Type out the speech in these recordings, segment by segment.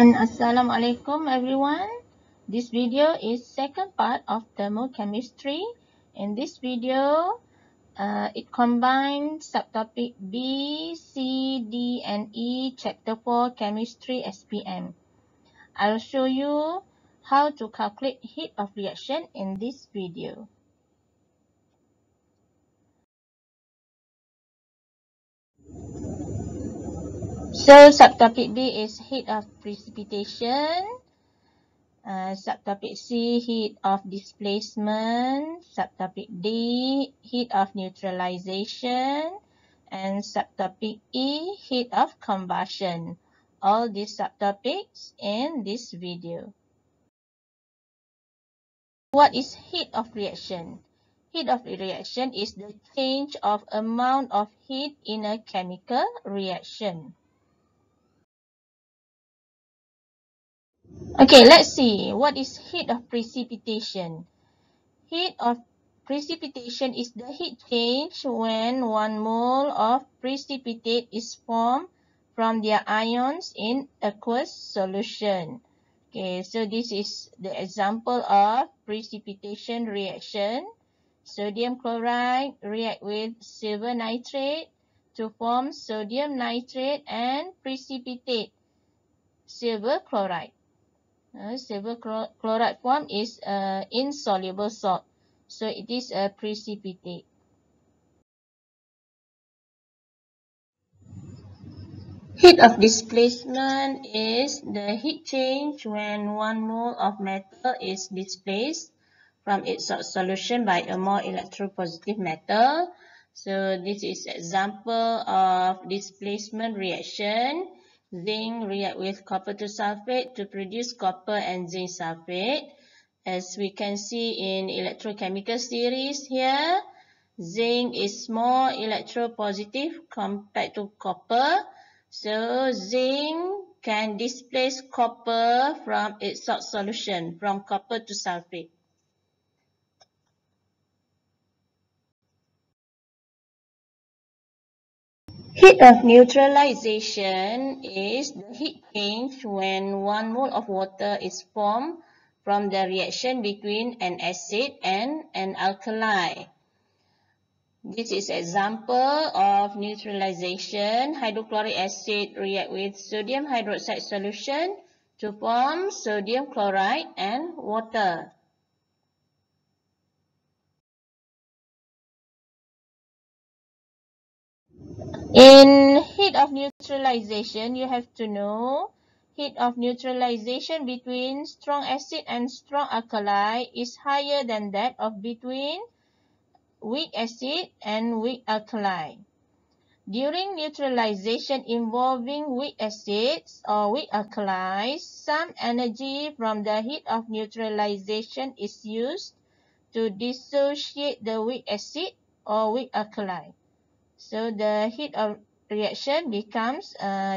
And Assalamualaikum everyone. This video is second part of thermochemistry. In this video, it combines subtopic B, C, D, and E, chapter 4, chemistry SPM. I'll show you how to calculate heat of reaction in this video. So subtopic B is heat of precipitation. Subtopic C, heat of displacement. Subtopic D, heat of neutralization. And subtopic E, heat of combustion. All these subtopics in this video. What is heat of reaction? Heat of reaction is the change of amount of heat in a chemical reaction. Okay, let's see. What is heat of precipitation? Heat of precipitation is the heat change when 1 mole of precipitate is formed from their ions in aqueous solution. Okay, so this is the example of precipitation reaction. Sodium chloride react with silver nitrate to form sodium nitrate and precipitate silver chloride. Silver chloride form is insoluble salt, so it is a precipitate. Heat of displacement is the heat change when 1 mole of metal is displaced from its solution by a more electropositive metal. So this is example of displacement reaction. Zinc react with copper to sulfate to produce copper and zinc sulfate. As we can see in electrochemical series here, zinc is more electropositive compared to copper. So zinc can displace copper from its salt solution, from copper to sulfate. Heat of neutralization is the heat change when 1 mole of water is formed from the reaction between an acid and an alkali. This is example of neutralization. Hydrochloric acid react with sodium hydroxide solution to form sodium chloride and water. In heat of neutralization, you have to know heat of neutralization between strong acid and strong alkali is higher than that of between weak acid and weak alkali. During neutralization involving weak acids or weak alkalis, some energy from the heat of neutralization is used to dissociate the weak acid or weak alkali. So the heat of reaction becomes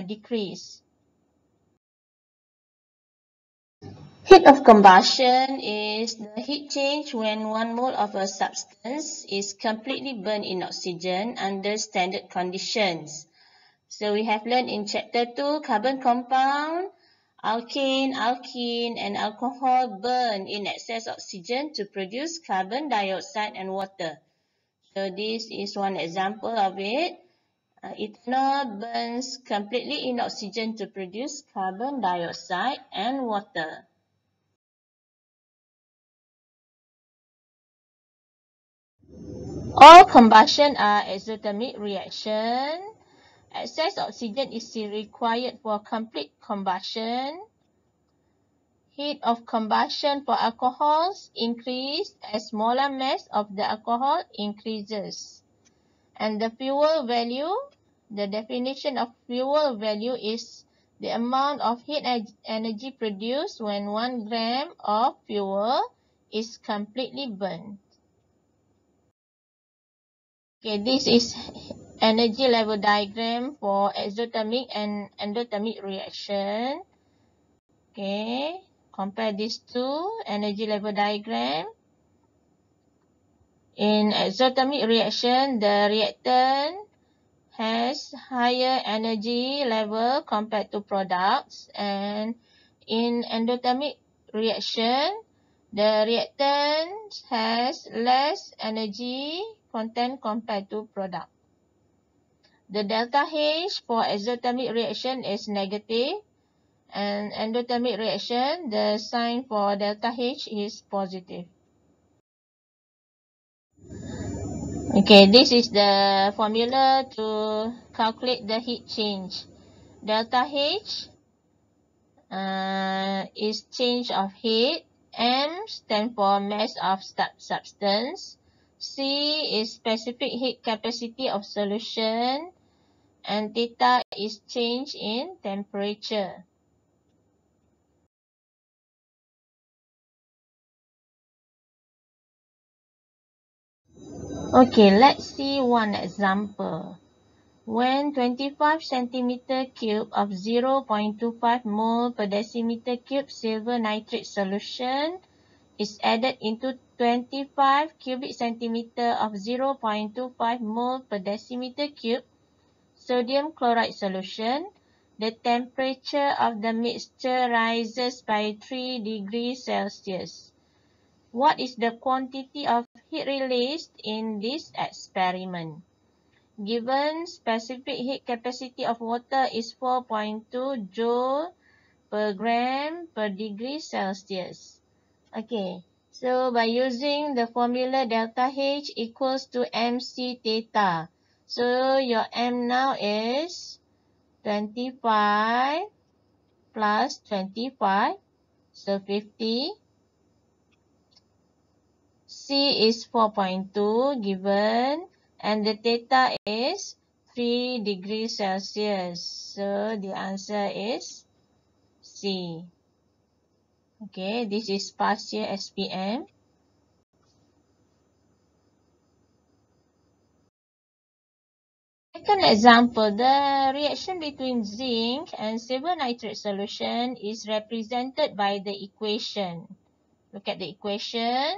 decreased. Heat of combustion is the heat change when 1 mole of a substance is completely burned in oxygen under standard conditions. So we have learned in chapter 2, carbon compound, alkane, alkene, and alcohol burn in excess oxygen to produce carbon dioxide and water. So this is one example of it. Ethanol burns completely in oxygen to produce carbon dioxide and water. All combustion are exothermic reaction. Excess oxygen is required for complete combustion. Heat of combustion for alcohols increase as molar mass of the alcohol increases. And the fuel value, the definition of fuel value is the amount of heat energy produced when 1 gram of fuel is completely burned. Okay, this is energy level diagram for exothermic and endothermic reaction. Okay, compare these two energy level diagram. In exothermic reaction, the reactant has higher energy level compared to products, and In endothermic reaction, the reactant has less energy content compared to product. The delta H for exothermic reaction is negative, and endothermic reaction, the sign for delta H is positive. Okay, this is the formula to calculate the heat change. Delta H is change of heat. M stands for mass of substance. C is specific heat capacity of solution. And theta is change in temperature. Okay, let's see one example. When 25 centimeter cube of 0.25 mole per decimeter cube silver nitrate solution is added into 25 cubic centimeter of 0.25 mole per decimeter cube sodium chloride solution, the temperature of the mixture rises by 3 degrees Celsius. What is the quantity of heat released in this experiment? Given specific heat capacity of water is 4.2 joule per gram per degree Celsius. Okay, so by using the formula delta H equals to mc theta. So your m now is 25 plus 25, so 50. C is 4.2 given, and the theta is 3 degrees Celsius. So the answer is C. Okay, this is past year SPM. Second example, the reaction between zinc and silver nitrate solution is represented by the equation. Look at the equation.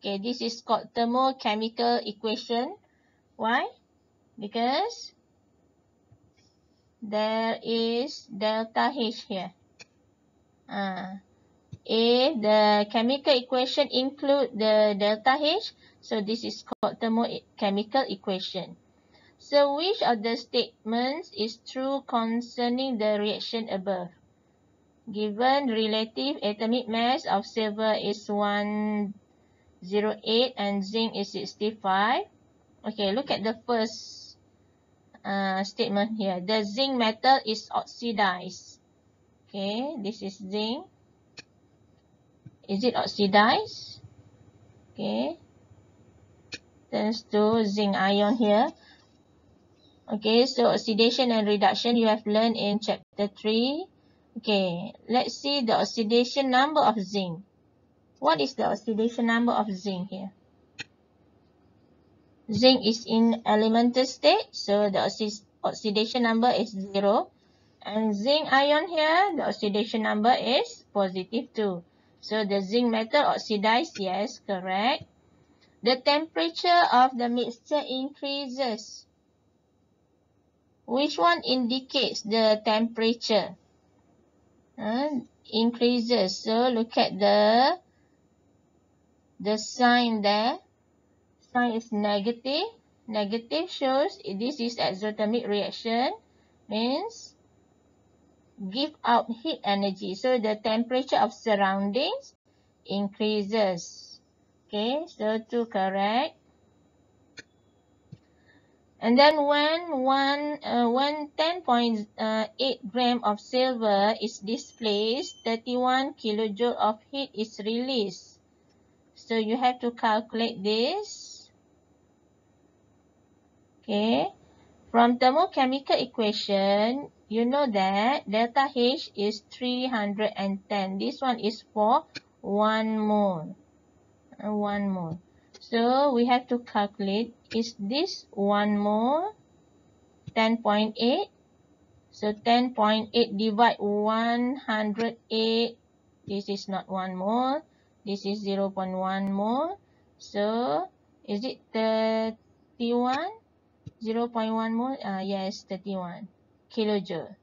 Okay, this is called thermochemical equation. Why? Because there is delta H here. If the chemical equation include the delta H, so this is called thermochemical equation. So which of the statements is true concerning the reaction above? Given relative atomic mass of silver is 108 and zinc is 65. Okay, look at the first statement here. The zinc metal is oxidized. Okay, this is zinc. Is it oxidized? Okay, turns to zinc ion here. Okay, so oxidation and reduction you have learned in chapter 3. Okay, let's see the oxidation number of zinc. What is the oxidation number of zinc here? Zinc is in elemental state, so the oxidation number is 0. And zinc ion here, the oxidation number is positive 2. So the zinc metal oxidized, yes, correct. The temperature of the mixture increases. Which one indicates the temperature? Increases. So look at the sign there. Sign is negative. Negative shows this is exothermic reaction. Means give out heat energy. So the temperature of surroundings increases. Okay, so 2 correct. And then when 10.8 gram of silver is displaced, 31 kilojoule of heat is released. So you have to calculate this. Okay. From thermochemical equation, you know that delta H is 310. This one is for 1 mole. 1 mole. So we have to calculate, is this 1 mole? 10.8. So 10.8 divide 108. This is not 1 mole. This is 0.1 mole. So is it 31? 0.1 mole? Yes, 31 kilojoule.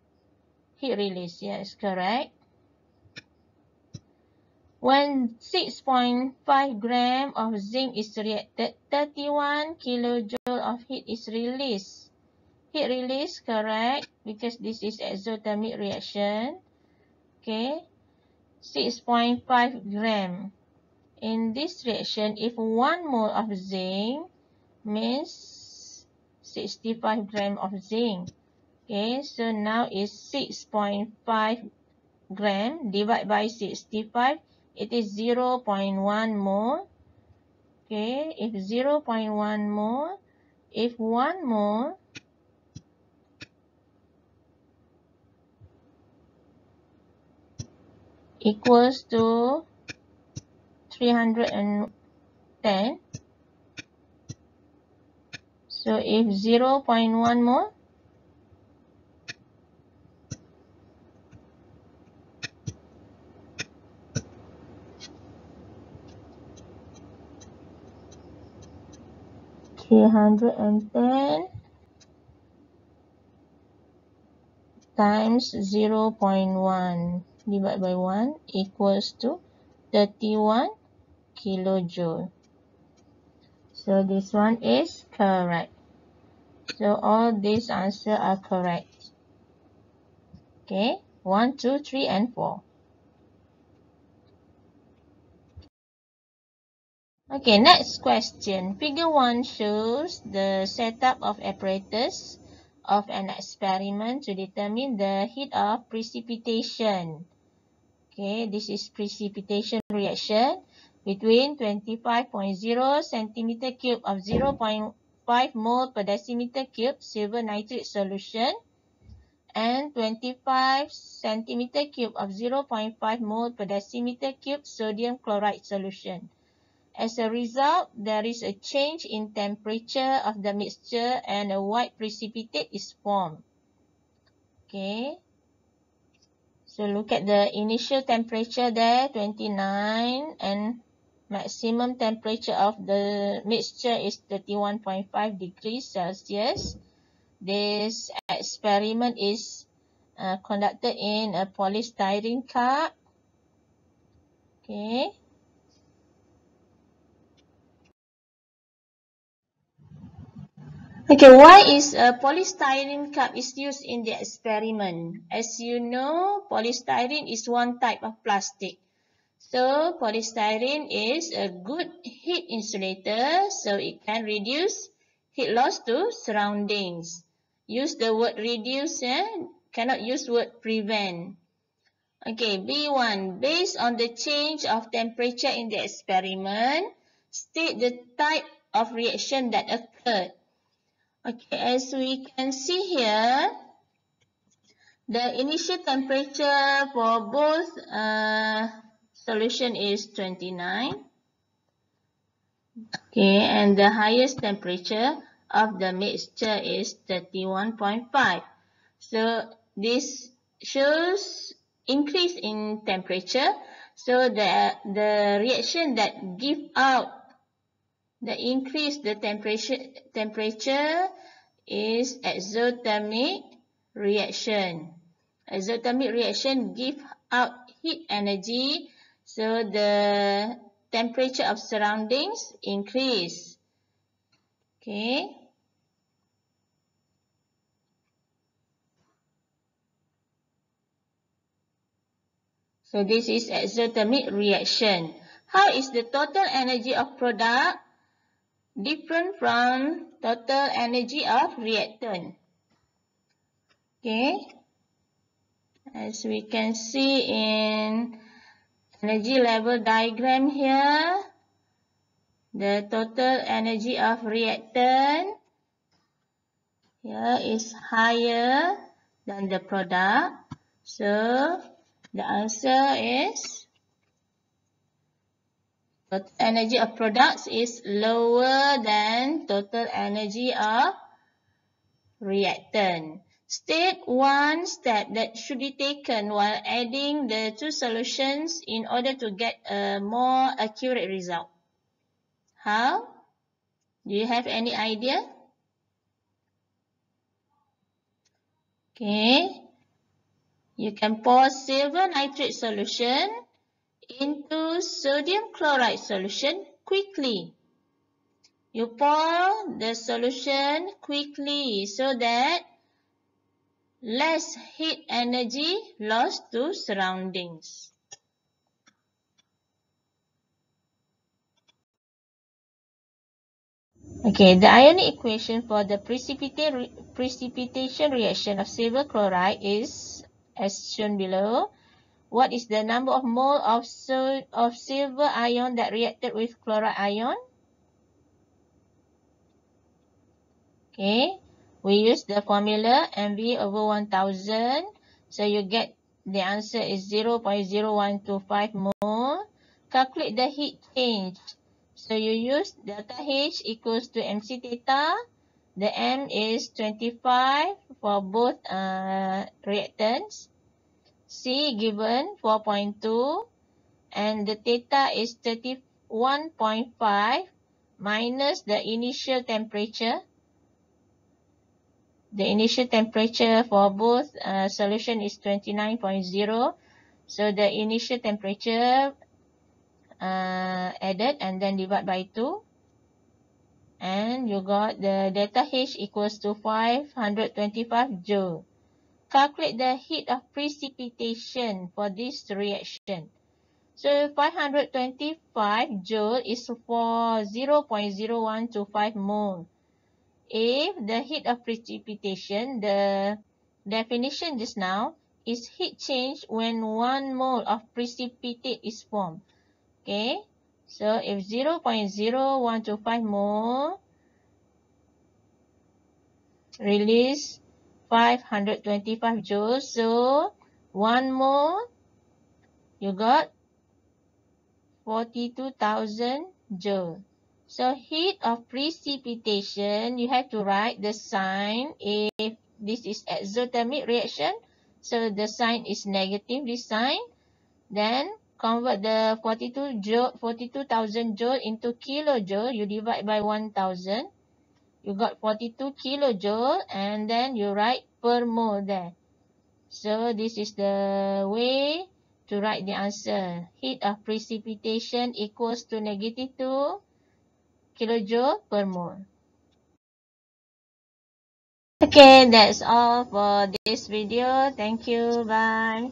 Heat release, yes, correct. When 6.5 gram of zinc is reacted, 31 kilojoule of heat is released. Heat release, correct, because this is exothermic reaction. Okay, 6.5 gram. In this reaction, if 1 mole of zinc means 65 gram of zinc. Okay, so now is 6.5 gram divided by 65. It is 0.1 mole. Okay, if 0.1 mole, if 1 mole equals to 310, so if 0.1 mole, times 0.1 divided by 1 equals to 31 kilojoule. So this one is correct. So all these answers are correct. Okay, 1, 2, 3, and 4. Okay, next question. Figure 1 shows the setup of apparatus of an experiment to determine the heat of precipitation. Okay, this is precipitation reaction between 25.0 centimeter cube of 0.5 mole per decimeter cube silver nitrate solution and 25 centimeter cube of 0.5 mole per decimeter cube sodium chloride solution. As a result, there is a change in temperature of the mixture and a white precipitate is formed. Okay. So look at the initial temperature there, 29, and maximum temperature of the mixture is 31.5 degrees Celsius. This experiment is conducted in a polystyrene cup. Okay. Okay, why is a polystyrene cup is used in the experiment? As you know, polystyrene is one type of plastic. So, polystyrene is a good heat insulator, so it can reduce heat loss to surroundings. Use the word reduce, cannot use word prevent. Okay, B1. Based on the change of temperature in the experiment, state the type of reaction that occurred. Okay, as we can see here, the initial temperature for both solution is 29. Okay, and the highest temperature of the mixture is 31.5. So this shows increase in temperature. So the reaction that give out the increase the temperature is exothermic reaction. Exothermic reaction give out heat energy, so the temperature of surroundings increase. Okay. So this is exothermic reaction. How is the total energy of product different from total energy of reactant? Okay. As we can see in energy level diagram here, the total energy of reactant here is higher than the product. So the answer is total energy of products is lower than total energy of reactant. State one step that should be taken while adding the two solutions in order to get a more accurate result. How? Do you have any idea? Okay. You can pour silver nitrate solution into sodium chloride solution quickly. You pour the solution quickly so that less heat energy lost to surroundings. Okay, the ionic equation for the precipitation reaction of silver chloride is as shown below. What is the number of mole of silver ion that reacted with chloride ion? Okay, we use the formula mv over 1000. So you get the answer is 0.0125 mole. Calculate the heat change. So you use delta H equals to mc theta. The M is 25 for both reactants. C given 4.2 and the theta is 31.5 minus the initial temperature. The initial temperature for both solution is 29.0. So the initial temperature added and then divide by 2. And you got the delta H equals to 525 joule. Calculate the heat of precipitation for this reaction. So 525 joule is for 0.0125 mole. If the heat of precipitation, the definition just now is heat change when 1 mole of precipitate is formed. Okay, so if 0.0125 mole release 525 joules, so 1 mole you got 42,000 joule. So heat of precipitation, you have to write the sign. If this is exothermic reaction, so the sign is negative, this sign. Then convert the 42,000 joule into kilojoule. You divide by 1,000. You got 42 kilojoule and then you write per mole there. So this is the way to write the answer. Heat of precipitation equals to -2 kilojoule per mole. Okay, that's all for this video. Thank you. Bye.